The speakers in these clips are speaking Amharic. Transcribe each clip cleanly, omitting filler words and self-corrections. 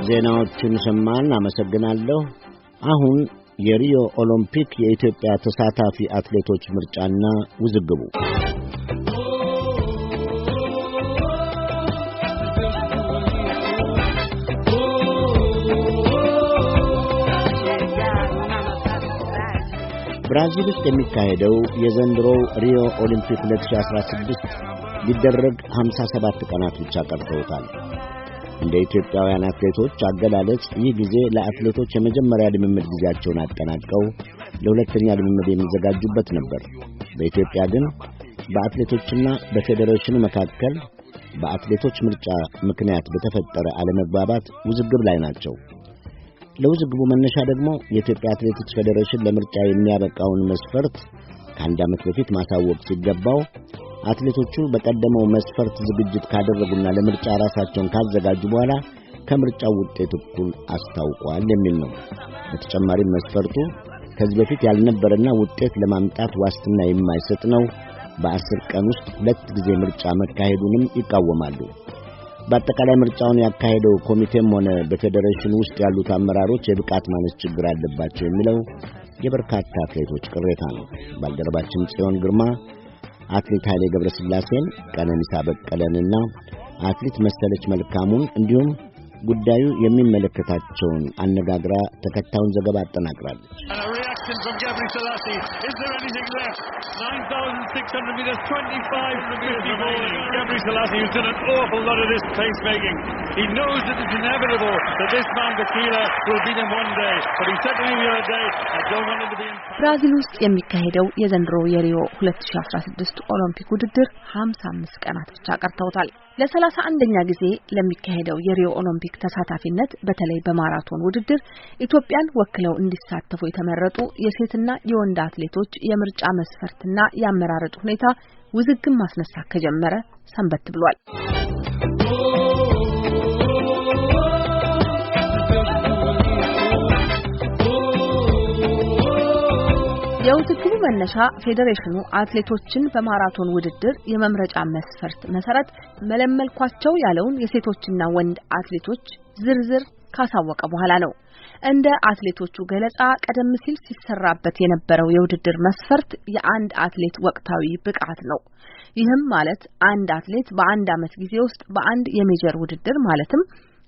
ዜናዎችን ሰማን። አመሰግናለሁ። አሁን የሪዮ ኦሎምፒክ የኢትዮጵያ ተሳታፊ አትሌቶች ምርጫና ውዝግቡ። ብራዚል ውስጥ የሚካሄደው የዘንድሮው ሪዮ ኦሊምፒክ 2016 ሊደረግ 57 ቀናት ብቻ ቀርተውታል። እንደ ኢትዮጵያውያን አትሌቶች አገላለጽ ይህ ጊዜ ለአትሌቶች የመጀመሪያ ልምምድ ጊዜያቸውን አጠናቀው ለሁለተኛ ልምምድ የሚዘጋጁበት ነበር። በኢትዮጵያ ግን በአትሌቶችና በፌዴሬሽኑ መካከል በአትሌቶች ምርጫ ምክንያት በተፈጠረ አለመግባባት ውዝግብ ላይ ናቸው። ለውዝግቡ መነሻ ደግሞ የኢትዮጵያ አትሌቲክስ ፌዴሬሽን ለምርጫ የሚያበቃውን መስፈርት ከአንድ ዓመት በፊት ማሳወቅ ሲገባው አትሌቶቹ በቀደመው መስፈርት ዝግጅት ካደረጉና ለምርጫ ራሳቸውን ካዘጋጁ በኋላ ከምርጫው ውጤት እኩል አስታውቋል የሚል ነው። በተጨማሪም መስፈርቱ ከዚህ በፊት ያልነበረና ውጤት ለማምጣት ዋስትና የማይሰጥ ነው። በ10 ቀን ውስጥ 2 ጊዜ ምርጫ መካሄዱንም ይቃወማሉ። በአጠቃላይ ምርጫውን ያካሄደው ኮሚቴም ሆነ በፌዴሬሽኑ ውስጥ ያሉት አመራሮች የብቃት ማነስ ችግር አለባቸው የሚለው የበርካታ አትሌቶች ቅሬታ ነው። ባልደረባችን ጽዮን ግርማ አትሌት ኃይሌ ገብረስላሴን፣ ቀነኒሳ በቀለንና አትሌት መሰለች መልካሙን እንዲሁም ጉዳዩ የሚመለከታቸውን አነጋግራ ተከታዩን ዘገባ አጠናቅራለች። From Gabri Selassie, is there anything left? 9,600 meters, 25:54. Gabri Selassie has done an awful lot of this pace making. He knows that it's inevitable that this man Bakila will beat him one day, but he said to me the other day, I don't want him to be in. ብራዚል ውስጥ የሚካሄደው የዘንድሮ የሪዮ 2016 ኦሎምፒክ ውድድር 55 ቀናት ብቻ ቀርተውታል። ለ31ኛ ጊዜ ለሚካሄደው የሪዮ ኦሎምፒክ ተሳታፊነት በተለይ በማራቶን ውድድር ኢትዮጵያን ወክለው እንዲሳተፉ የተመረጡ የሴትና የወንድ አትሌቶች የምርጫ መስፈርትና ያመራረጥ ሁኔታ ውዝግብ ማስነሳት ከጀመረ ሰንበት ብሏል። የውድድሩ መነሻ ፌዴሬሽኑ አትሌቶችን በማራቶን ውድድር የመምረጫ መስፈርት መሰረት መለመልኳቸው ያለውን የሴቶችና ወንድ አትሌቶች ዝርዝር ካሳወቀ በኋላ ነው። እንደ አትሌቶቹ ገለጻ ቀደም ሲል ሲሰራበት የነበረው የውድድር መስፈርት የአንድ አትሌት ወቅታዊ ብቃት ነው። ይህም ማለት አንድ አትሌት በአንድ ዓመት ጊዜ ውስጥ በአንድ የሜጀር ውድድር ማለትም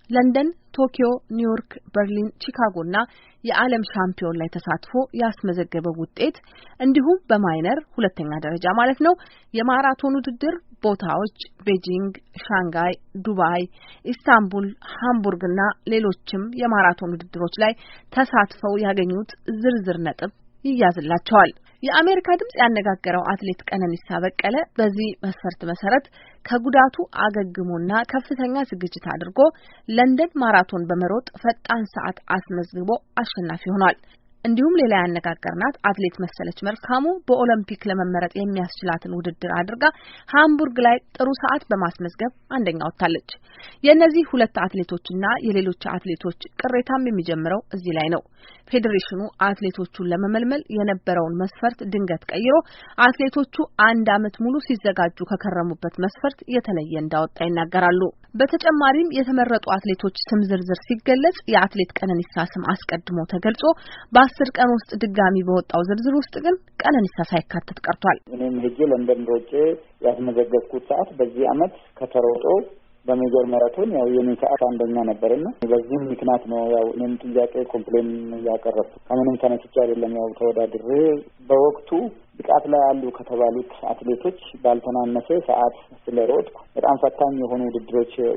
ለንደን፣ ቶኪዮ፣ ኒውዮርክ፣ በርሊን፣ ቺካጎና የዓለም ሻምፒዮን ላይ ተሳትፎ ያስመዘገበው ውጤት እንዲሁም በማይነር ሁለተኛ ደረጃ ማለት ነው የማራቶን ውድድር ቦታዎች ቤጂንግ፣ ሻንጋይ፣ ዱባይ፣ ኢስታንቡል፣ ሃምቡርግና ሌሎችም የማራቶን ውድድሮች ላይ ተሳትፈው ያገኙት ዝርዝር ነጥብ ይያዝላቸዋል። የአሜሪካ ድምጽ ያነጋገረው አትሌት ቀነኒሳ በቀለ በዚህ መስፈርት መሰረት ከጉዳቱ አገግሞና ከፍተኛ ዝግጅት አድርጎ ለንደን ማራቶን በመሮጥ ፈጣን ሰዓት አስመዝግቦ አሸናፊ ሆኗል። እንዲሁም ሌላ ያነጋገርናት አትሌት መሰለች መልካሙ በኦሎምፒክ ለመመረጥ የሚያስችላትን ውድድር አድርጋ ሃምቡርግ ላይ ጥሩ ሰዓት በማስመዝገብ አንደኛ ወጣለች። የእነዚህ ሁለት አትሌቶችና የሌሎች አትሌቶች ቅሬታም የሚጀምረው እዚህ ላይ ነው። ፌዴሬሽኑ አትሌቶቹን ለመመልመል የነበረውን መስፈርት ድንገት ቀይሮ አትሌቶቹ አንድ ዓመት ሙሉ ሲዘጋጁ ከከረሙበት መስፈርት የተለየ እንዳወጣ ይናገራሉ። በተጨማሪም የተመረጡ አትሌቶች ስም ዝርዝር ሲገለጽ የአትሌት ቀነኒሳ ስም አስቀድሞ ተገልጾ በ10 ቀን ውስጥ ድጋሚ በወጣው ዝርዝር ውስጥ ግን ቀነኒሳ ሳይካተት ቀርቷል። እኔም ሄጄ ለንደን ሮጬ ያስመዘገብኩት ሰዓት በዚህ ዓመት ከተሮጦ በሜጀር ማራቶን ያው የኔ ሰዓት አንደኛ ነበርና በዚህ ምክንያት ነው ያው እኔም ጥያቄ ኮምፕሌን ያቀረብኩ። ከምንም ተነስቼ አይደለም ያው ተወዳድሬ በወቅቱ ብቃት ላይ ያሉ ከተባሉት አትሌቶች ባልተናነሰ ሰዓት ስለሮጥኩ በጣም ፈታኝ የሆኑ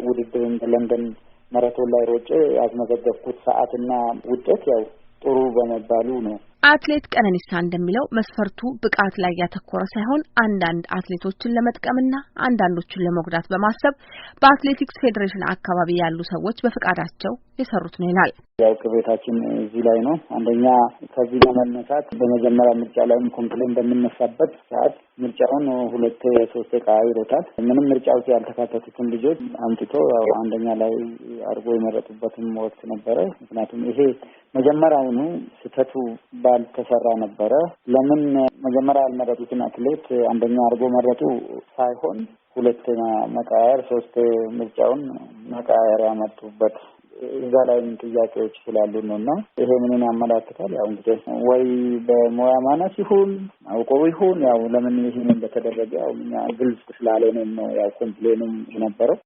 ውድድር እንደ ለንደን ማራቶን ላይ ሮጬ ያስመዘገብኩት ሰዓትና ውጤት ያው ጥሩ በመባሉ ነው። አትሌት ቀነኒሳ እንደሚለው መስፈርቱ ብቃት ላይ ያተኮረ ሳይሆን አንዳንድ አትሌቶችን ለመጥቀምና አንዳንዶችን ለመጉዳት በማሰብ በአትሌቲክስ ፌዴሬሽን አካባቢ ያሉ ሰዎች በፍቃዳቸው የሰሩት ነው ይላል። ያው ቅሬታችን እዚህ ላይ ነው። አንደኛ ከዚህ በመነሳት በመጀመሪያ ምርጫ ላይ ኮምፕሌን በሚነሳበት ሰዓት ምርጫውን 2-3 ቀያይሮታል። ምንም ምርጫ ውስጥ ያልተካተቱትን ልጆች አምጥቶ ያው አንደኛ ላይ አድርጎ የመረጡበትም ወቅት ነበረ። ምክንያቱም ይሄ መጀመሪያውኑ ስህተቱ ባልተሰራ ነበረ። ለምን መጀመሪያ ያልመረጡትን አትሌት አንደኛ አድርጎ መረጡ ሳይሆን ሁለተኛ መቃየር 3 ምርጫውን መቃየር ያመጡበት እዛ ላይ ጥያቄዎች ስላሉ ነውና ይሄ ምንን ያመላክታል? ያው እንግዲህ ወይ በሙያ ማነስ ይሁን አውቀው ይሁን ያው ለምን ይሄን እንደተደረገ ያው እኛ ግልጽ ስላልሆነ ነው ያው ኮምፕሌኑም የነበረው።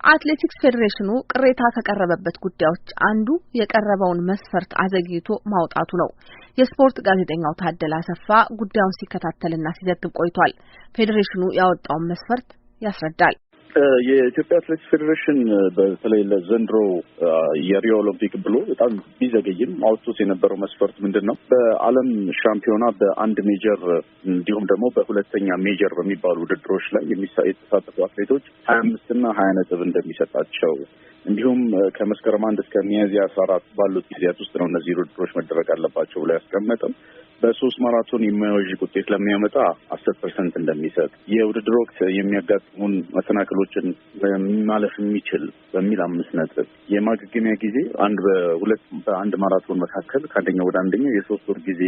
አትሌቲክስ ፌዴሬሽኑ ቅሬታ ከቀረበበት ጉዳዮች አንዱ የቀረበውን መስፈርት አዘግይቶ ማውጣቱ ነው። የስፖርት ጋዜጠኛው ታደለ አሰፋ ጉዳዩን ሲከታተልና ሲዘግብ ቆይቷል። ፌዴሬሽኑ ያወጣውን መስፈርት ያስረዳል። የኢትዮጵያ አትሌቲክስ ፌዴሬሽን በተለይ ለዘንድሮ የሪዮ ኦሎምፒክ ብሎ በጣም ቢዘገይም አውጥቶት የነበረው መስፈርት ምንድነው? በዓለም ሻምፒዮና በአንድ ሜጀር እንዲሁም ደግሞ በሁለተኛ ሜጀር በሚባሉ ውድድሮች ላይ የተሳተፉ አትሌቶች 25 እና 20 ነጥብ እንደሚሰጣቸው እንዲሁም ከመስከረም 1 እስከ ሚያዝያ 14 ባሉት ጊዜያት ውስጥ ነው እነዚህ ውድድሮች መደረግ አለባቸው ብሎ ያስቀመጠው። በ3 ማራቶን የማያወዥቅ ውጤት ለሚያመጣ 10% እንደሚሰጥ የውድድር ወቅት የሚያጋጥሙን መሰናክሎችን ማለፍ የሚችል በሚል 5 ነጥብ የማገገሚያ ጊዜ በአንድ ማራቶን መካከል ከአንደኛው ወደ አንደኛው የ3 ወር ጊዜ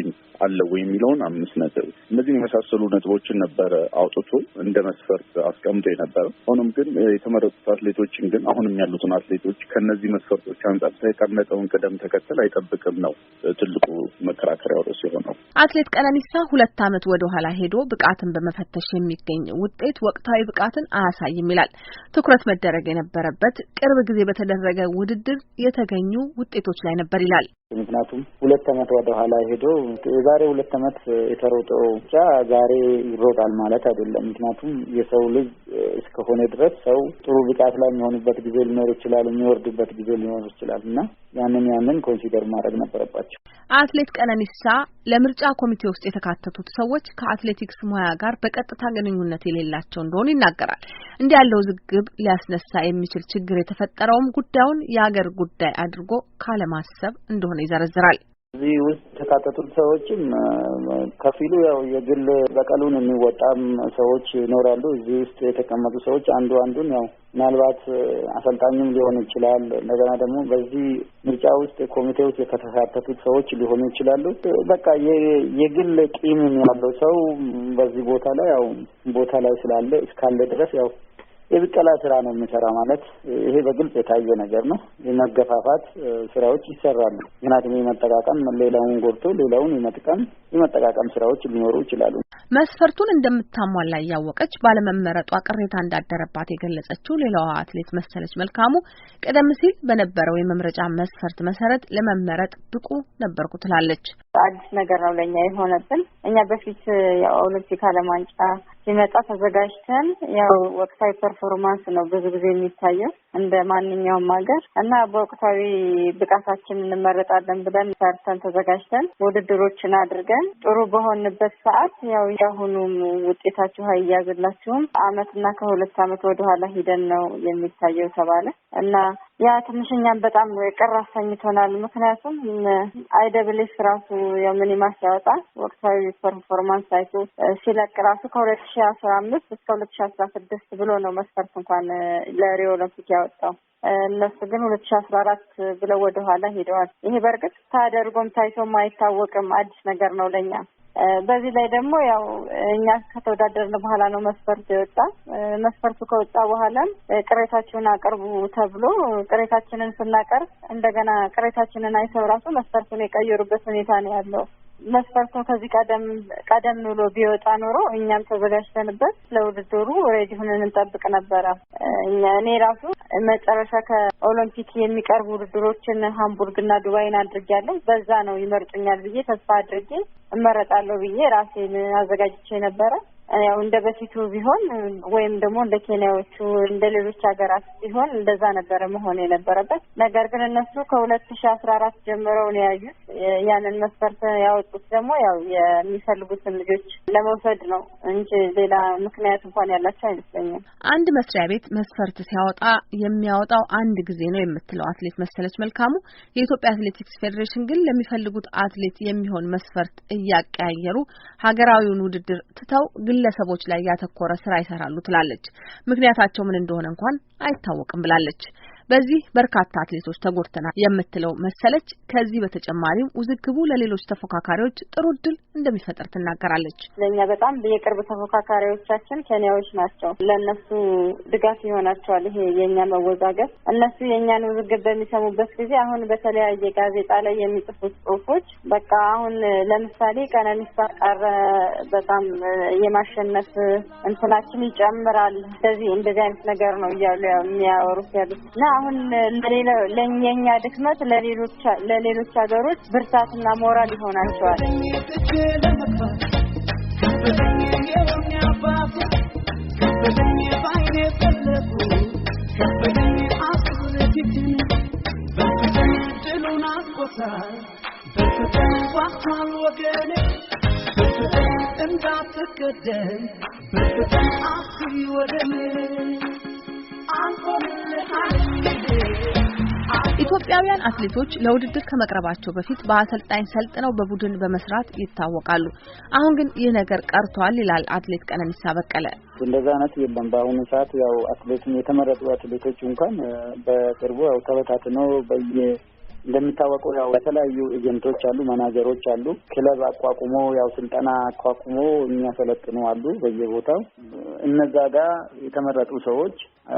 አለው የሚለውን 5 ነጥብ እነዚህን የመሳሰሉ ነጥቦችን ነበረ አውጥቶ እንደ መስፈርት አስቀምጦ የነበረው። ሆኖም ግን የተመረጡት አትሌቶችን ግን አሁንም ያሉትን አትሌቶች ከነዚህ መስፈርቶች አንጻር የተቀመጠውን ቅደም ተከተል አይጠብቅም ነው ትልቁ መከራከሪያ ርዕስ የሆነው። አትሌት ቀነኒሳ 2 ዓመት ወደ ኋላ ሄዶ ብቃትን በመፈተሽ የሚገኝ ውጤት ወቅታዊ ብቃትን አያሳይም ይላል። ትኩረት መደረግ የነበረበት ቅርብ ጊዜ በተደረገ ውድድር የተገኙ ውጤቶች ላይ ነበር ይላል። ምክንያቱም 2 ዓመት ወደ ኋላ ሄዶ የዛሬ 2 ዓመት የተሮጠው ብቻ ዛሬ ይሮጣል ማለት አይደለም። ምክንያቱም የሰው ልጅ እስከሆነ ድረስ ሰው ጥሩ ብቃት ላይ የሚሆንበት ጊዜ ሊኖር ይችላል፣ የሚወርድበት ጊዜ ሊኖር ይችላል እና ያንን ኮንሲደር ማድረግ ነበረባቸው። አትሌት ቀነኒሳ ለምርጫ ኮሚቴ ውስጥ የተካተቱት ሰዎች ከአትሌቲክስ ሙያ ጋር በቀጥታ ግንኙነት የሌላቸው እንደሆኑ ይናገራል። እንዲህ ያለው ዝግብ ሊያስነሳ የሚችል ችግር የተፈጠረውም ጉዳዩን የሀገር ጉዳይ አድርጎ ካለማሰብ እንደሆነ ይዘረዝራል። እዚህ ውስጥ የተካተቱት ሰዎችም ከፊሉ ያው የግል በቀሉን የሚወጣም ሰዎች ይኖራሉ። እዚህ ውስጥ የተቀመጡ ሰዎች አንዱን ያው ምናልባት አሰልጣኝም ሊሆን ይችላል። እንደገና ደግሞ በዚህ ምርጫ ውስጥ ኮሚቴ ውስጥ የተካተቱት ሰዎች ሊሆኑ ይችላሉ። በቃ የግል ቂምም ያለው ሰው በዚህ ቦታ ላይ ያው ቦታ ላይ ስላለ እስካለ ድረስ ያው የብቀላ ስራ ነው የሚሰራ ማለት ይሄ በግልጽ የታየ ነገር ነው። የመገፋፋት ስራዎች ይሰራሉ። ምክንያቱም የመጠቃቀም ሌላውን ጎድቶ ሌላውን የመጠቃቀም ስራዎች ሊኖሩ ይችላሉ። መስፈርቱን እንደምታሟላ ያወቀች ባለመመረጧ ቅሬታ እንዳደረባት የገለጸችው ሌላዋ አትሌት መሰለች መልካሙ ቀደም ሲል በነበረው የመምረጫ መስፈርት መሰረት ለመመረጥ ብቁ ነበርኩ ትላለች። አዲስ ነገር ነው ለኛ የሆነብን። እኛ በፊት ያው ኦሎምፒክ ዓለም ዋንጫ ሲመጣ ተዘጋጅተን ያው ወቅታዊ ፐርፎርማንስ ነው ብዙ ጊዜ የሚታየው እንደ ማንኛውም ሀገር እና በወቅታዊ ብቃታችን እንመረጣለን ብለን ሰርተን ተዘጋጅተን ውድድሮችን አድርገን ጥሩ በሆንበት ሰዓት ያው ያሁኑም ውጤታችሁ አይያዝላችሁም አመትና ከ2 ዓመት ወደ ኋላ ሂደን ነው የሚታየው ተባለ እና ያ ትንሽኛም በጣም ቅር አሰኝቶናል። ምክንያቱም አይደብልስ ራሱ ያው ሚኒማስ ያወጣ ወቅታዊ ፐርፎርማንስ አይቶ ሲለቅ ራሱ ከ2015 እስከ 2016 ብሎ ነው መስፈርት እንኳን ለሪዮ ኦሎምፒክ ያወጣው። እነሱ ግን 2014 ብለው ወደ ኋላ ሄደዋል። ይሄ በእርግጥ ታደርጎም ታይቶም አይታወቅም፣ አዲስ ነገር ነው ለኛ። በዚህ ላይ ደግሞ ያው እኛ ከተወዳደርን በኋላ ነው መስፈርት የወጣ። መስፈርቱ ከወጣ በኋላም ቅሬታችሁን አቅርቡ ተብሎ ቅሬታችንን ስናቀርብ እንደገና ቅሬታችንን አይተው ራሱ መስፈርቱን የቀየሩበት ሁኔታ ነው ያለው። መስፈርቱን ከዚህ ቀደም ብሎ ቢወጣ ኖሮ እኛም ተዘጋጅተንበት ለውድድሩ ሬዲ ሆነን እንጠብቅ ነበረ። እኔ ራሱ መጨረሻ ከኦሎምፒክ የሚቀርቡ ውድድሮችን ሃምቡርግና ዱባይን አድርጌያለሁ። በዛ ነው ይመርጡኛል ብዬ ተስፋ አድርጌ እመረጣለሁ ብዬ ራሴን አዘጋጅቼ ነበረ። ያው እንደ በፊቱ ቢሆን ወይም ደግሞ እንደ ኬንያዎቹ እንደ ሌሎች ሀገራት ቢሆን እንደዛ ነበረ መሆን የነበረበት። ነገር ግን እነሱ ከ2014 ጀምረው ነው ያዩት። ያንን መስፈርት ያወጡት ደግሞ ያው የሚፈልጉትን ልጆች ለመውሰድ ነው እንጂ ሌላ ምክንያት እንኳን ያላቸው አይመስለኝም። አንድ መስሪያ ቤት መስፈርት ሲያወጣ የሚያወጣው አንድ ጊዜ ነው የምትለው አትሌት መሰለች መልካሙ፣ የኢትዮጵያ አትሌቲክስ ፌዴሬሽን ግን ለሚፈልጉት አትሌት የሚሆን መስፈርት እያቀያየሩ ሀገራዊውን ውድድር ትተው ግለሰቦች ላይ ያተኮረ ስራ ይሰራሉ ትላለች። ምክንያታቸው ምን እንደሆነ እንኳን አይታወቅም ብላለች። በዚህ በርካታ አትሌቶች ተጎድተናል የምትለው መሰለች ከዚህ በተጨማሪም ውዝግቡ ለሌሎች ተፎካካሪዎች ጥሩ እድል እንደሚፈጥር ትናገራለች። ለኛ በጣም የቅርብ ተፎካካሪዎቻችን ኬንያዎች ናቸው። ለነሱ ድጋፍ ይሆናቸዋል ይሄ የኛ መወዛገብ። እነሱ የኛን ውዝግብ በሚሰሙበት ጊዜ አሁን በተለያየ ጋዜጣ ላይ የሚጽፉት ጽሁፎች በቃ አሁን ለምሳሌ ቀነኒሳ ቀረ በጣም የማሸነፍ እንትናችን ይጨምራል እንደዚህ አይነት ነገር ነው እያሉ የሚያወሩት ያሉት እና አሁን ለኛ ድክመት ለሌሎች ሀገሮች ብርታትና ሞራል ይሆናቸዋል። ኢትዮጵያውያን አትሌቶች ለውድድር ከመቅረባቸው በፊት በአሰልጣኝ ሰልጥነው በቡድን በመስራት ይታወቃሉ። አሁን ግን ይህ ነገር ቀርቷል ይላል አትሌት ቀነኒሳ በቀለ። እንደዛ አይነት የለም። በአሁኑ ሰዓት ያው አትሌቱን የተመረጡ አትሌቶች እንኳን በቅርቡ ያው ተበታትነው እንደሚታወቀው ያው የተለያዩ ኤጀንቶች አሉ፣ ማናጀሮች አሉ፣ ክለብ አቋቁሞ ያው ስልጠና አቋቁሞ የሚያሰለጥኑ አሉ በየቦታው። እነዛ ጋር የተመረጡ ሰዎች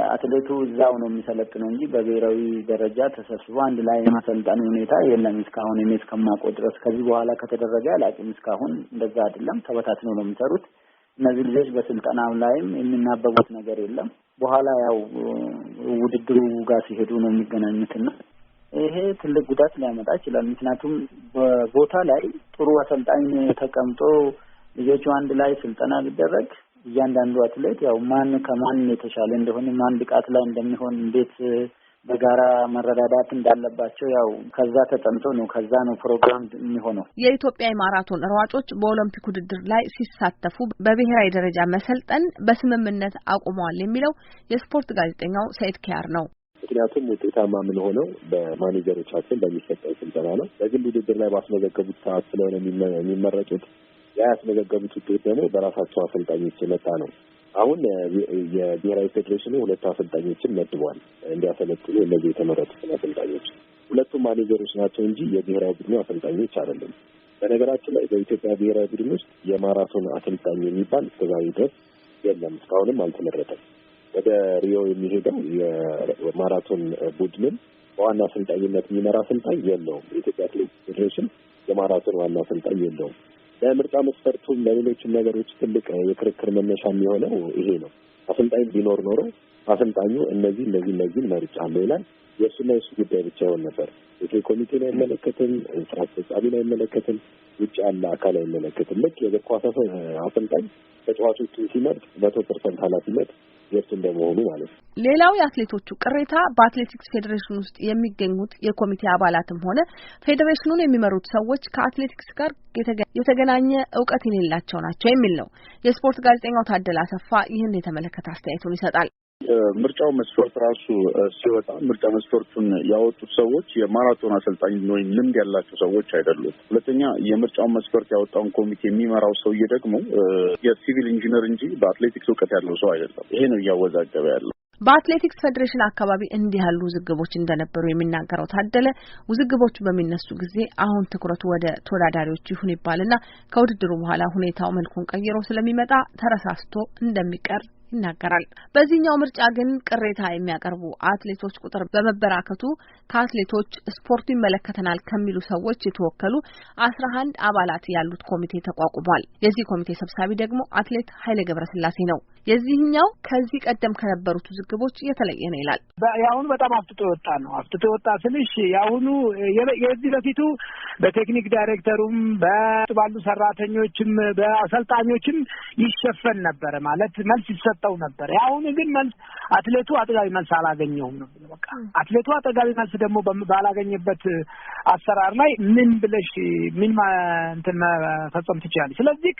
አትሌቱ እዛው ነው የሚሰለጥነው እንጂ በብሔራዊ ደረጃ ተሰብስቦ አንድ ላይ የማሰልጠን ሁኔታ የለም እስካሁን እኔ እስከማውቀው ድረስ። ከዚህ በኋላ ከተደረገ አላውቅም። እስካሁን እንደዛ አይደለም። ተበታትነው ነው የሚሰሩት። እነዚህ ልጆች በስልጠናው ላይም የሚናበቡት ነገር የለም። በኋላ ያው ውድድሩ ጋር ሲሄዱ ነው የሚገናኙትና ይሄ ትልቅ ጉዳት ሊያመጣ ይችላል። ምክንያቱም በቦታ ላይ ጥሩ አሰልጣኝ ተቀምጦ ልጆቹ አንድ ላይ ስልጠና ቢደረግ እያንዳንዱ አትሌት ያው ማን ከማን የተሻለ እንደሆነ ማን ብቃት ላይ እንደሚሆን እንዴት በጋራ መረዳዳት እንዳለባቸው ያው ከዛ ተጠንቶ ነው ከዛ ነው ፕሮግራም የሚሆነው። የኢትዮጵያ ማራቶን ሯጮች በኦሎምፒክ ውድድር ላይ ሲሳተፉ በብሔራዊ ደረጃ መሰልጠን በስምምነት አቁመዋል የሚለው የስፖርት ጋዜጠኛው ሰይድ ኪያር ነው። ምክንያቱም ውጤታማ ምን ሆነው በማኔጀሮቻችን በሚሰጠው ስልጠና ነው። በግል ውድድር ላይ ባስመዘገቡት ሰዓት ስለሆነ የሚመረጡት ያስመዘገቡት ውጤት ደግሞ በራሳቸው አሰልጣኞች የመጣ ነው። አሁን የብሔራዊ ፌዴሬሽኑ 2 አሰልጣኞችን መድቧል እንዲያሰለጥኑ እነዚህ የተመረጡት አሰልጣኞች። ሁለቱም ማኔጀሮች ናቸው እንጂ የብሔራዊ ቡድኑ አሰልጣኞች አይደለም። በነገራችን ላይ በኢትዮጵያ ብሔራዊ ቡድን ውስጥ የማራቶን አሰልጣኝ የሚባል እስከዛሬ ድረስ የለም፣ እስካሁንም አልተመረጠም። ወደ ሪዮ የሚሄደው የማራቶን ቡድንን በዋና አሰልጣኝነት የሚመራ አሰልጣኝ የለውም። የኢትዮጵያ አትሌቲክስ ፌዴሬሽን የማራቶን ዋና አሰልጣኝ የለውም። ለምርጫ መስፈርቱም ለሌሎችም ነገሮች ትልቅ የክርክር መነሻ የሚሆነው ይሄ ነው። አሰልጣኝ ቢኖር ኖሮ አሰልጣኙ እነዚህ መርጫለሁ ይላል። የእሱና የእሱ ጉዳይ ብቻ ይሆን ነበር። የቴክኒክ ኮሚቴን አይመለከትም፣ ስራ አስፈጻሚን አይመለከትም፣ ውጭ ያለ አካል አይመለከትም። ልክ የእግር ኳስ አሰልጣኝ ተጫዋቾችን ሲመርጥ 100% ኃላፊነት የእሱ እንደመሆኑ ማለት ነው። ሌላው የአትሌቶቹ ቅሬታ በአትሌቲክስ ፌዴሬሽን ውስጥ የሚገኙት የኮሚቴ አባላትም ሆነ ፌዴሬሽኑን የሚመሩት ሰዎች ከአትሌቲክስ ጋር የተገናኘ እውቀት የሌላቸው ናቸው የሚል ነው። የስፖርት ጋዜጠኛው ታደለ አሰፋ ይህን የተመለከተ አስተያየቱን ይሰጣል። ምርጫው መስፈርት ራሱ ሲወጣ ምርጫ መስፈርቱን ያወጡት ሰዎች የማራቶን አሰልጣኝ ወይም ልምድ ያላቸው ሰዎች አይደሉም። ሁለተኛ የምርጫውን መስፈርት ያወጣውን ኮሚቴ የሚመራው ሰውዬ ደግሞ የሲቪል ኢንጂነር እንጂ በአትሌቲክስ እውቀት ያለው ሰው አይደለም። ይሄ ነው እያወዛገበ ያለው። በአትሌቲክስ ፌዴሬሽን አካባቢ እንዲህ ያሉ ውዝግቦች እንደነበሩ የሚናገረው ታደለ ውዝግቦቹ በሚነሱ ጊዜ አሁን ትኩረቱ ወደ ተወዳዳሪዎቹ ይሁን ይባልና ከውድድሩ በኋላ ሁኔታው መልኩን ቀይሮ ስለሚመጣ ተረሳስቶ እንደሚቀር ይናገራል። በዚህኛው ምርጫ ግን ቅሬታ የሚያቀርቡ አትሌቶች ቁጥር በመበራከቱ ከአትሌቶች ስፖርቱ ይመለከተናል ከሚሉ ሰዎች የተወከሉ 11 አባላት ያሉት ኮሚቴ ተቋቁሟል። የዚህ ኮሚቴ ሰብሳቢ ደግሞ አትሌት ኃይሌ ገብረስላሴ ነው። የዚህኛው ከዚህ ቀደም ከነበሩት ውዝግቦች የተለየ ነው ይላል። ያሁኑ በጣም አፍጥጦ ወጣ ነው። አፍጥጦ ወጣ ስልሽ ያሁኑ የዚህ በፊቱ በቴክኒክ ዳይሬክተሩም ባሉ ሰራተኞችም በአሰልጣኞችም ይሸፈን ነበር ማለት መልስ ይሰጠው ነበር። ያሁኑ ግን መልስ አትሌቱ አጠጋቢ መልስ አላገኘውም ነው። በቃ አትሌቱ አጠጋቢ መልስ ደግሞ ባላገኘበት አሰራር ላይ ምን ብለሽ ምን መፈጸም ትችላለሽ? ስለዚህ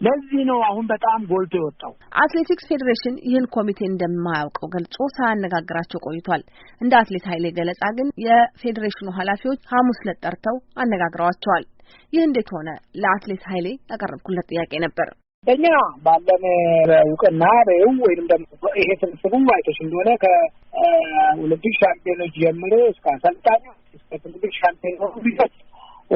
ለዚህ ነው አሁን በጣም ጎልቶ የወጣው። አትሌቲክስ ፌዴሬሽን ይህን ኮሚቴ እንደማያውቀው ገልጾ ሳያነጋግራቸው ቆይቷል። እንደ አትሌት ኃይሌ ገለጻ ግን የፌዴሬሽኑ ኃላፊዎች ሐሙስ ዕለት ጠርተው አነጋግረዋቸዋል። ይህ እንዴት ሆነ? ለአትሌት ኃይሌ ያቀረብኩለት ጥያቄ ነበር። በእኛ ባለን እውቅና ወይም ደግሞ ይሄ ስብስቡ አይተሽ እንደሆነ ከኦሎምፒክ ሻምፒዮኖች ጀምሮ እስከ አሰልጣኞች እስከ ኦሎምፒክ ሻምፒዮኖች ቢሰጥ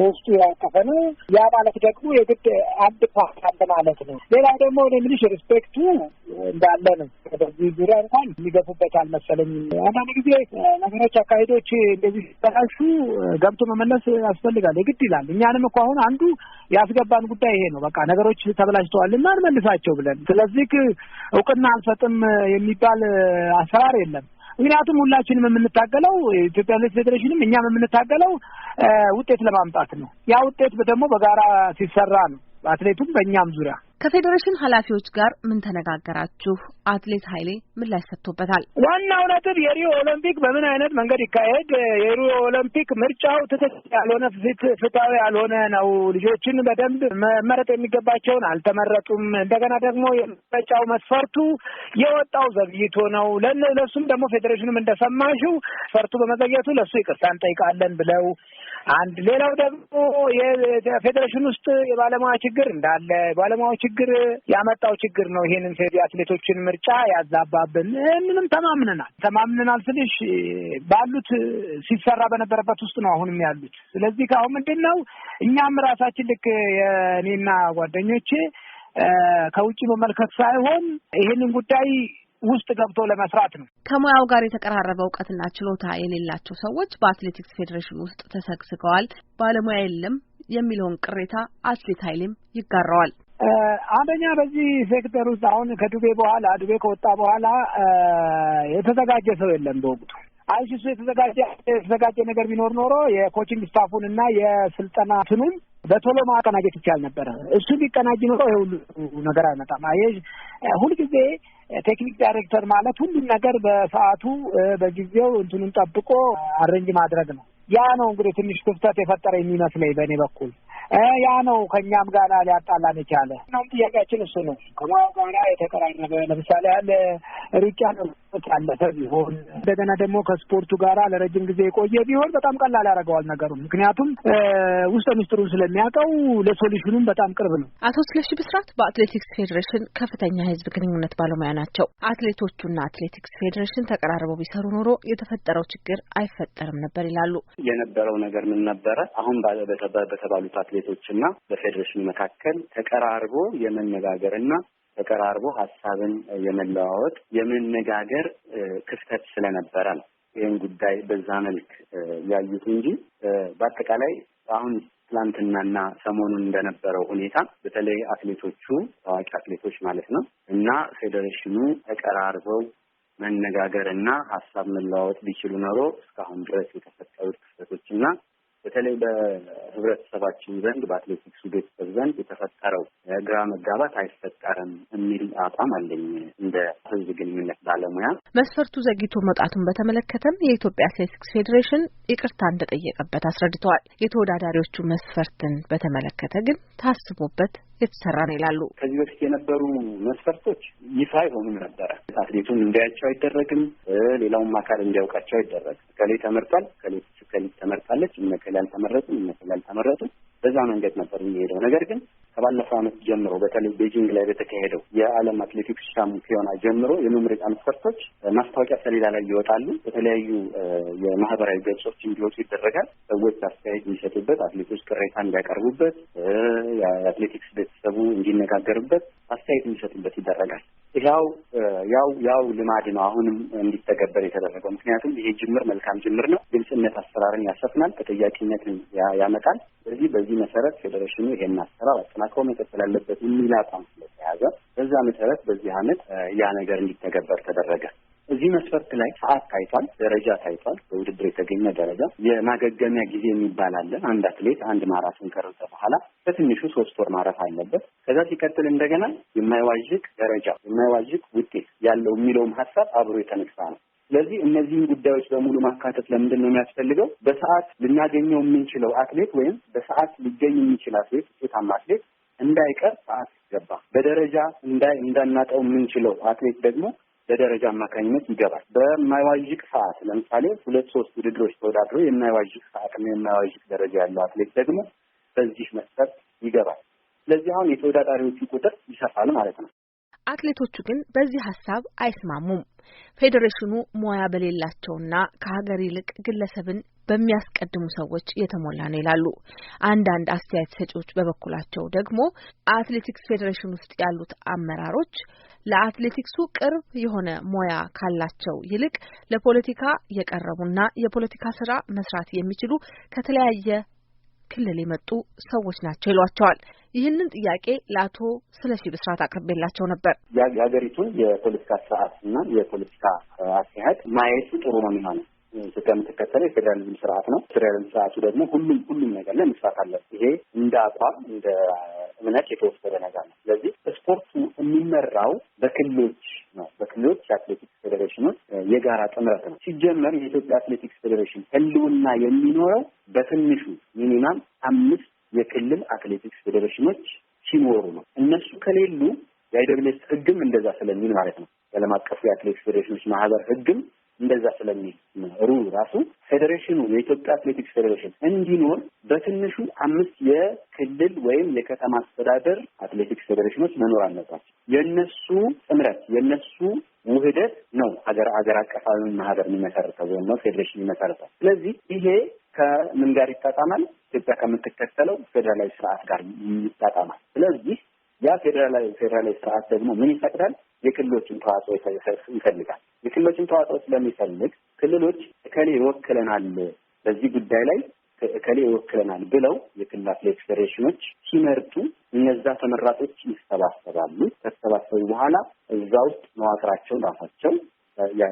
ውስጡ ያቀፈ ነው። ያ ማለት ደግሞ የግድ አንድ ፓርት አለ ማለት ነው። ሌላ ደግሞ እኔ የምልሽ ሪስፔክቱ እንዳለ ነው። በዚህ ዙሪያ እንኳን የሚገፉበት አልመሰለኝም። አንዳንድ ጊዜ ነገሮች፣ አካሄዶች እንደዚህ ሲበላሹ ገብቶ መመለስ ያስፈልጋል፣ የግድ ይላል። እኛንም እኮ አሁን አንዱ ያስገባን ጉዳይ ይሄ ነው። በቃ ነገሮች ተበላሽተዋልና እንመልሳቸው ብለን፣ ስለዚህ እውቅና አንሰጥም የሚባል አሰራር የለም። ምክንያቱም ሁላችንም የምንታገለው የኢትዮጵያ አትሌቲክስ ፌዴሬሽንም እኛም የምንታገለው ውጤት ለማምጣት ነው። ያ ውጤት ደግሞ በጋራ ሲሰራ ነው፣ በአትሌቱም በእኛም ዙሪያ። ከፌዴሬሽን ኃላፊዎች ጋር ምን ተነጋገራችሁ? አትሌት ኃይሌ ምላሽ ሰጥቶበታል። ዋናው ነጥብ የሪዮ ኦሎምፒክ በምን አይነት መንገድ ይካሄድ፣ የሪዮ ኦሎምፒክ ምርጫው ትክክል ያልሆነ ፍትሃዊ ያልሆነ ነው። ልጆችን በደንብ መመረጥ የሚገባቸውን አልተመረጡም። እንደገና ደግሞ የምርጫው መስፈርቱ የወጣው ዘግይቶ ነው። ለሱም ደግሞ ፌዴሬሽኑም እንደሰማሽው መስፈርቱ በመዘግየቱ ለሱ ይቅርታ እንጠይቃለን ብለው አንድ፣ ሌላው ደግሞ የፌዴሬሽን ውስጥ የባለሙያ ችግር እንዳለ፣ ባለሙያው ችግር ያመጣው ችግር ነው ይሄንን የአትሌቶችን ምርጫ ያዛባብን። ምንም ተማምነናል ስልሽ ባሉት ሲሰራ በነበረበት ውስጥ ነው አሁንም ያሉት። ስለዚህ ከአሁን ምንድነው እኛም ራሳችን ልክ የኔና ጓደኞቼ ከውጪ መመልከት ሳይሆን ይሄንን ጉዳይ ውስጥ ገብቶ ለመስራት ነው። ከሙያው ጋር የተቀራረበ እውቀትና ችሎታ የሌላቸው ሰዎች በአትሌቲክስ ፌዴሬሽን ውስጥ ተሰግስገዋል፣ ባለሙያ የለም የሚለውን ቅሬታ አትሌት ኃይሌም ይጋራዋል። አንደኛ በዚህ ሴክተር ውስጥ አሁን ዱቤ ከወጣ በኋላ የተዘጋጀ ሰው የለም በወቅቱ። አይሲሱ የተዘጋጀ ነገር ቢኖር ኖሮ የኮቺንግ ስታፉን እና የስልጠና ትኑን በቶሎ ማቀናጀት ይቻል ነበር። እሱ ቢቀናጅ ኖሮ ይሄ ሁሉ ነገር አይመጣም። ሁልጊዜ ቴክኒክ ዳይሬክተር ማለት ሁሉን ነገር በሰዓቱ በጊዜው እንትኑን ጠብቆ አሬንጅ ማድረግ ነው። ያ ነው እንግዲህ ትንሽ ክፍተት የፈጠረ የሚመስለኝ በእኔ በኩል። ያ ነው ከኛም ጋር ሊያጣላን የቻለ ነው። ጥያቄያችን እሱ ነው። ከሙያው ጋር የተቀራረበ ለምሳሌ ያለ ሩጫ ነው ያለፈ ቢሆን እንደገና ደግሞ ከስፖርቱ ጋር ለረጅም ጊዜ የቆየ ቢሆን በጣም ቀላል ያደርገዋል ነገሩ። ምክንያቱም ውስጥ ሚስጥሩን ስለሚያውቀው ለሶሉሽኑም በጣም ቅርብ ነው። አቶ ስለሺ ብስራት በአትሌቲክስ ፌዴሬሽን ከፍተኛ የሕዝብ ግንኙነት ባለሙያ ናቸው። አትሌቶቹና አትሌቲክስ ፌዴሬሽን ተቀራርበው ቢሰሩ ኖሮ የተፈጠረው ችግር አይፈጠርም ነበር ይላሉ። የነበረው ነገር ምን ነበረ? አሁን በተባሉት አትሌቶችና በፌዴሬሽኑ መካከል ተቀራርቦ የመነጋገርና ተቀራርቦ ሀሳብን የመለዋወጥ የመነጋገር ክፍተት ስለነበረ ነው ይህን ጉዳይ በዛ መልክ ያዩት እንጂ በአጠቃላይ አሁን ትላንትናና ሰሞኑን እንደነበረው ሁኔታ በተለይ አትሌቶቹ ታዋቂ አትሌቶች ማለት ነው እና ፌዴሬሽኑ ተቀራርበው መነጋገርና ሀሳብ መለዋወጥ ቢችሉ ኖሮ እስካሁን ድረስ የተፈጠሩት ክፍተቶችና በተለይ በህብረተሰባችን ዘንድ በአትሌቲክሱ ቤተሰብ ዘንድ የተፈጠረው ግራ መጋባት አይፈጠርም የሚል አቋም አለኝ እንደ ህዝብ ግንኙነት ባለሙያ። መስፈርቱ ዘግይቶ መውጣቱን በተመለከተም የኢትዮጵያ አትሌቲክስ ፌዴሬሽን ይቅርታ እንደጠየቀበት አስረድተዋል። የተወዳዳሪዎቹ መስፈርትን በተመለከተ ግን ታስቦበት የተሰራ ነው ይላሉ። ከዚህ በፊት የነበሩ መስፈርቶች ይፋ አይሆኑም ነበረ። አትሌቱን እንዲያያቸው አይደረግም፣ ሌላውም አካል እንዲያውቃቸው አይደረግም። ከሌ ተመርጧል፣ ከሌ ተመርጣለች፣ እነከሌ አልተመረጡም፣ እነከሌ አልተመረጡም። በዛ መንገድ ነበር የሚሄደው። ነገር ግን ከባለፈው ዓመት ጀምሮ በተለይ ቤጂንግ ላይ በተካሄደው የዓለም አትሌቲክስ ሻምፒዮና ጀምሮ የመምረጫ መስፈርቶች ማስታወቂያ ሰሌዳ ላይ ይወጣሉ። በተለያዩ የማህበራዊ ገጾች እንዲወጡ ይደረጋል። ሰዎች አስተያየት የሚሰጡበት፣ አትሌቶች ቅሬታ እንዲያቀርቡበት፣ የአትሌቲክስ ቤተሰቡ እንዲነጋገርበት አስተያየት የሚሰጡበት ይደረጋል። ያው ልማድ ነው አሁንም እንዲተገበር የተደረገው። ምክንያቱም ይሄ ጅምር መልካም ጅምር ነው። ግልጽነት አሰራርን ያሰፍናል፣ ተጠያቂነትን ያመጣል። በዚህ መሰረት ፌዴሬሽኑ ይሄን አሰራር አጠናክሮ መቀጠል አለበት የሚል አቋም ስለተያዘ በዛ መሰረት በዚህ ዓመት ያ ነገር እንዲተገበር ተደረገ። እዚህ መስፈርት ላይ ሰዓት ታይቷል፣ ደረጃ ታይቷል። በውድድር የተገኘ ደረጃ የማገገሚያ ጊዜ የሚባል አለ። አንድ አትሌት አንድ ማራቶን ከሮጠ በኋላ በትንሹ 3 ወር ማረፍ አለበት። ከዛ ሲቀጥል እንደገና የማይዋዥቅ ደረጃ የማይዋዥቅ ውጤት ያለው የሚለውም ሀሳብ አብሮ የተነሳ ነው። ስለዚህ እነዚህን ጉዳዮች በሙሉ ማካተት ለምንድን ነው የሚያስፈልገው? በሰዓት ልናገኘው የምንችለው አትሌት ወይም በሰዓት ሊገኝ የሚችል አትሌት ውጤታማ አትሌት እንዳይቀር ሰዓት ይገባ። በደረጃ እንዳናጣው የምንችለው አትሌት ደግሞ በደረጃ አማካኝነት ይገባል። በማይዋዥቅ ሰዓት ለምሳሌ 2-3 ውድድሮች ተወዳድሮ የማይዋዥቅ ሰዓትና የማይዋዥቅ ደረጃ ያለው አትሌት ደግሞ በዚህ መስፈርት ይገባል። ስለዚህ አሁን የተወዳዳሪዎቹ ቁጥር ይሰፋል ማለት ነው። አትሌቶቹ ግን በዚህ ሐሳብ አይስማሙም። ፌዴሬሽኑ ሙያ በሌላቸውና ከሀገር ይልቅ ግለሰብን በሚያስቀድሙ ሰዎች የተሞላ ነው ይላሉ። አንዳንድ አስተያየት ሰጪዎች በበኩላቸው ደግሞ አትሌቲክስ ፌዴሬሽን ውስጥ ያሉት አመራሮች ለአትሌቲክሱ ቅርብ የሆነ ሙያ ካላቸው ይልቅ ለፖለቲካ የቀረቡና የፖለቲካ ስራ መስራት የሚችሉ ከተለያየ ክልል የመጡ ሰዎች ናቸው ይሏቸዋል። ይህንን ጥያቄ ለአቶ ስለሺ ብስራት አቅርቤላቸው ነበር። የሀገሪቱን የፖለቲካ ስርዓትና የፖለቲካ አካሄድ ማየቱ ጥሩ ነው የሚሆነው። ኢትዮጵያ የምትከተለው የፌዴራሊዝም ስርዓት ነው። ፌዴራሊዝም ስርዓቱ ደግሞ ሁሉም ነገር ላይ መስራት አለበት። ይሄ እንደ አቋም እንደ እምነት የተወሰደ ነገር ነው። ስለዚህ ስፖርቱ የሚመራው በክልሎች ነው። በክልሎች የአትሌቲክስ ፌዴሬሽኖች የጋራ ጥምረት ነው። ሲጀመር የኢትዮጵያ አትሌቲክስ ፌዴሬሽን ህልውና የሚኖረው በትንሹ ሚኒማም 5 የክልል አትሌቲክስ ፌዴሬሽኖች ሲኖሩ ነው። እነሱ ከሌሉ የአይደብሌስ ህግም እንደዛ ስለሚል ማለት ነው። የዓለም አቀፉ የአትሌቲክስ ፌዴሬሽኖች ማህበር ህግም እንደዛ ስለሚል ራሱ ፌዴሬሽኑ የኢትዮጵያ አትሌቲክስ ፌዴሬሽን እንዲኖር በትንሹ 5 የክልል ወይም የከተማ አስተዳደር አትሌቲክስ ፌዴሬሽኖች መኖር አለባቸው። የነሱ ጥምረት የነሱ ውህደት ነው ሀገር አቀፋዊ ማህበር የሚመሰረተው ወይም ነው ፌዴሬሽን የሚመሰረተው። ስለዚህ ይሄ ከምን ጋር ይጣጣማል? ኢትዮጵያ ከምትከተለው ፌዴራላዊ ስርዓት ጋር ይጣጣማል። ስለዚህ ያ ፌዴራላዊ ስርዓት ደግሞ ምን ይፈቅዳል? የክልሎችን ተዋጽኦ ይፈልጋል። የክልሎችን ተዋጽኦ ስለሚፈልግ ክልሎች እከሌ ይወክለናል፣ በዚህ ጉዳይ ላይ እከሌ ይወክለናል ብለው የክልል አትሌቲክስ ፌዴሬሽኖች ሲመርጡ እነዛ ተመራጮች ይሰባሰባሉ። ከተሰባሰቡ በኋላ እዛ ውስጥ መዋቅራቸውን ራሳቸው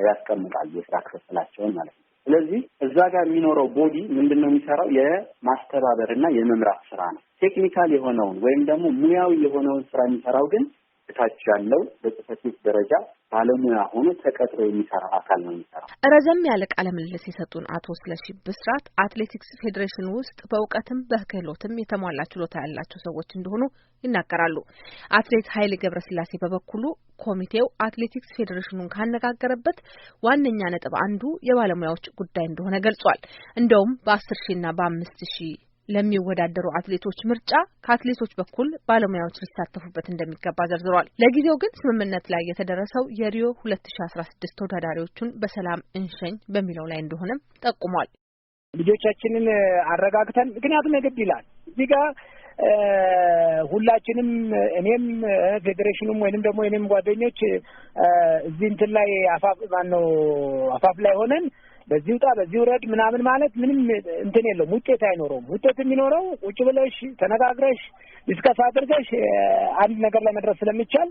ያስቀምጣሉ፣ የስራ ክፍፍላቸውን ማለት ነው። ስለዚህ እዛ ጋር የሚኖረው ቦዲ ምንድነው የሚሰራው? የማስተባበርና የመምራት ስራ ነው። ቴክኒካል የሆነውን ወይም ደግሞ ሙያዊ የሆነውን ስራ የሚሰራው ግን እታች ያለው በጽሕፈት ቤት ደረጃ ባለሙያ ሆኖ ተቀጥሮ የሚሰራ አካል ነው የሚሰራው። ረዘም ያለ ቃለ ምልልስ የሰጡን አቶ ስለሺ ብስራት አትሌቲክስ ፌዴሬሽን ውስጥ በእውቀትም በክህሎትም የተሟላ ችሎታ ያላቸው ሰዎች እንደሆኑ ይናገራሉ። አትሌት ኃይሌ ገብረስላሴ በበኩሉ ኮሚቴው አትሌቲክስ ፌዴሬሽኑን ካነጋገረበት ዋነኛ ነጥብ አንዱ የባለሙያዎች ጉዳይ እንደሆነ ገልጿል። እንደውም በ10,000ና በ5,000 ለሚወዳደሩ አትሌቶች ምርጫ ከአትሌቶች በኩል ባለሙያዎች ሊሳተፉበት እንደሚገባ ዘርዝሯል። ለጊዜው ግን ስምምነት ላይ የተደረሰው የሪዮ 2016 ተወዳዳሪዎቹን በሰላም እንሸኝ በሚለው ላይ እንደሆነም ጠቁሟል። ልጆቻችንን አረጋግተን ምክንያቱም የግድ ይላል እዚህ ጋር ሁላችንም እኔም ፌዴሬሽኑም ወይንም ደግሞ እኔም ጓደኞች እዚህ እንትን ላይ አፋፍ ላይ ሆነን በዚህ ውጣ በዚህ ውረድ ምናምን ማለት ምንም እንትን የለውም፣ ውጤት አይኖረውም። ውጤት የሚኖረው ቁጭ ብለሽ ተነጋግረሽ ዲስከስ አድርገሽ አንድ ነገር ላይ መድረስ ስለሚቻል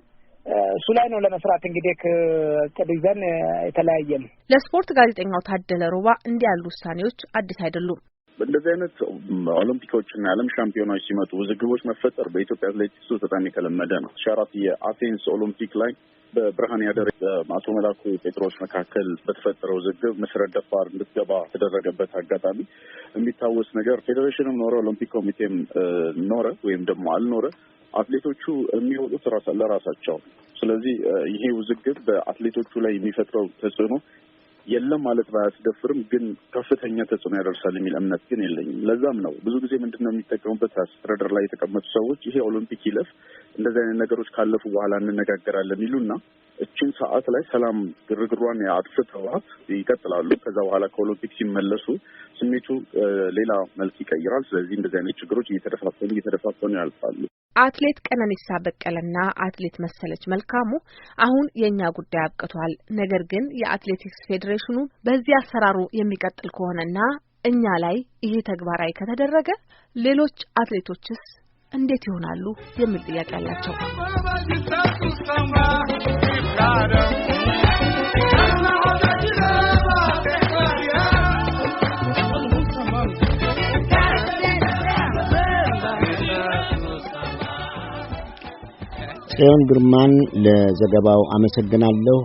እሱ ላይ ነው ለመስራት እንግዲህ ከጥዲዘን የተለያየን። ለስፖርት ጋዜጠኛው ታደለ ሮባ እንዲህ ያሉ ውሳኔዎች አዲስ አይደሉም። እንደዚህ አይነት ኦሎምፒኮችና የዓለም ሻምፒዮናዎች ሲመጡ ውዝግቦች መፈጠር በኢትዮጵያ አትሌቲክስ በጣም የተለመደ ነው። 2004 የአቴንስ ኦሎምፒክ ላይ በብርሃን ያደረ በአቶ መላኩ ጴጥሮስ መካከል በተፈጠረው ውዝግብ መሰረት ደፋር እንድትገባ ተደረገበት አጋጣሚ የሚታወስ ነገር። ፌዴሬሽንም ኖረ ኦሎምፒክ ኮሚቴም ኖረ ወይም ደግሞ አልኖረ አትሌቶቹ የሚወጡት ለራሳቸው። ስለዚህ ይሄ ውዝግብ በአትሌቶቹ ላይ የሚፈጥረው ተጽዕኖ የለም ማለት ባያስደፍርም ግን ከፍተኛ ተጽዕኖ ያደርሳል የሚል እምነት ግን የለኝም። ለዛም ነው ብዙ ጊዜ ምንድነው የሚጠቀሙበት አስተዳደር ላይ የተቀመጡ ሰዎች ይሄ ኦሎምፒክ ይለፍ እንደዚህ አይነት ነገሮች ካለፉ በኋላ እንነጋገራለን ይሉና እቺን ሰዓት ላይ ሰላም ግርግሯን አጥፍተዋት ይቀጥላሉ። ከዛ በኋላ ከኦሎምፒክ ሲመለሱ ስሜቱ ሌላ መልክ ይቀይራል። ስለዚህ እንደዚህ አይነት ችግሮች እየተደፋፈኑ ያልፋሉ። አትሌት ቀነኒሳ በቀለና አትሌት መሰለች መልካሙ አሁን የኛ ጉዳይ አብቅቷል፣ ነገር ግን የአትሌቲክስ ፌዴሬሽኑ በዚህ አሰራሩ የሚቀጥል ከሆነና እኛ ላይ ይሄ ተግባራዊ ከተደረገ ሌሎች አትሌቶችስ እንዴት ይሆናሉ የሚል ጥያቄ አላቸው። ጽዮን ግርማን ለዘገባው አመሰግናለሁ።